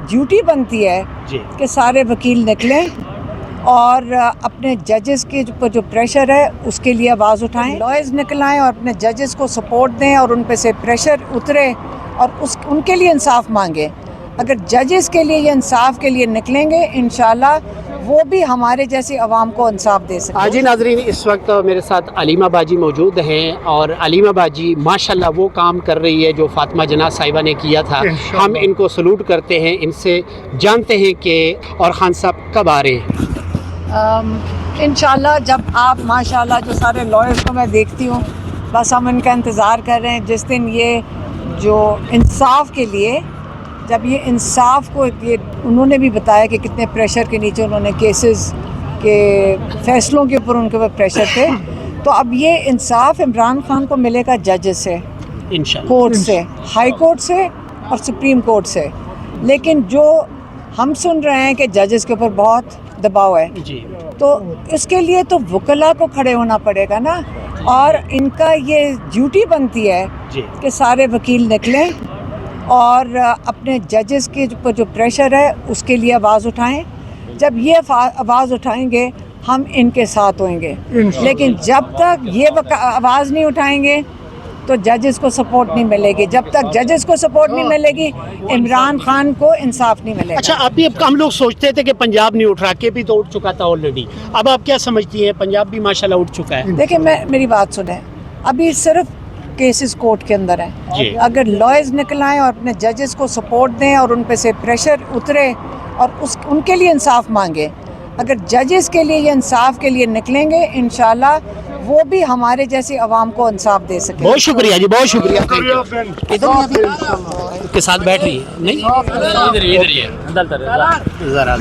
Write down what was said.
Duty بنتی ہے کہ سارے وکیل نکلیں اور اپنے ججز کے اوپر جو پریشر ہے اس کے لیے آواز اٹھائیں، لائرز نکل آئیں اور اپنے ججز کو سپورٹ دیں اور ان پہ سے پریشر اترے اور ان کے لیے انصاف مانگیں۔ اگر ججز کے لیے یا انصاف کے لیے نکلیں گے انشاءاللہ وہ بھی ہمارے جیسی عوام کو انصاف دے سکیں۔ جی ناظرین، اس وقت میرے ساتھ علیمہ باجی موجود ہیں اور علیمہ باجی ماشاءاللہ وہ کام کر رہی ہے جو فاطمہ جناح صاحبہ نے کیا تھا۔ ہم ان کو سلوٹ کرتے ہیں، ان سے جانتے ہیں کہ اور خان صاحب کب آ رہے ہیں؟ انشاءاللہ جب آپ ماشاءاللہ جو سارے لائرز کو میں دیکھتی ہوں، بس ہم ان کا انتظار کر رہے ہیں جس دن یہ جو انصاف کے لیے، جب یہ انصاف کو انہوں نے بھی بتایا کہ کتنے پریشر کے نیچے انہوں نے کیسز کے فیصلوں کے اوپر ان کے اوپر پریشر تھے، تو اب یہ انصاف عمران خان کو ملے گا ججز سے، کورٹ سے، ہائی کورٹ سے اور سپریم کورٹ سے۔ لیکن جو ہم سن رہے ہیں کہ ججز کے اوپر بہت دباؤ ہے، تو اس کے لیے تو وکلاء کو کھڑے ہونا پڑے گا نا، اور ان کا یہ ڈیوٹی بنتی ہے کہ سارے وکیل نکلیں اور اپنے ججز کے اوپر جو پریشر ہے اس کے لیے آواز اٹھائیں۔ جب یہ آواز اٹھائیں گے ہم ان کے ساتھ ہوئیں گے، لیکن جب تک یہ آواز نہیں اٹھائیں گے تو ججز کو سپورٹ نہیں ملے گی۔ جب تک ججز کو سپورٹ نہیں ملے گی عمران خان کو انصاف نہیں ملے گا۔ اچھا، ابھی ہم لوگ سوچتے تھے کہ پنجاب نہیں اٹھ رہا، کے پی تو اٹھ چکا تھا آلریڈی، اب آپ کیا سمجھتی ہیں؟ پنجاب بھی ماشاءاللہ اٹھ چکا ہے۔ دیکھیں میری بات سنیں، ابھی صرف کیسز کورٹ کے اندر ہیں۔ اگر لائرز نکل آئیں اور اپنے ججز کو سپورٹ دیں اور ان پہ سے پریشر اترے اور ان کے لیے انصاف مانگیں، اگر ججز کے لیے یا انصاف کے لیے نکلیں گے انشاءاللہ وہ بھی ہمارے جیسی عوام کو انصاف دے سکیں۔ بہت شکریہ جی، بہت شکریہ۔ کے ساتھ بیٹھ رہی ہے نہیں، ادھر ہی ہے ذرا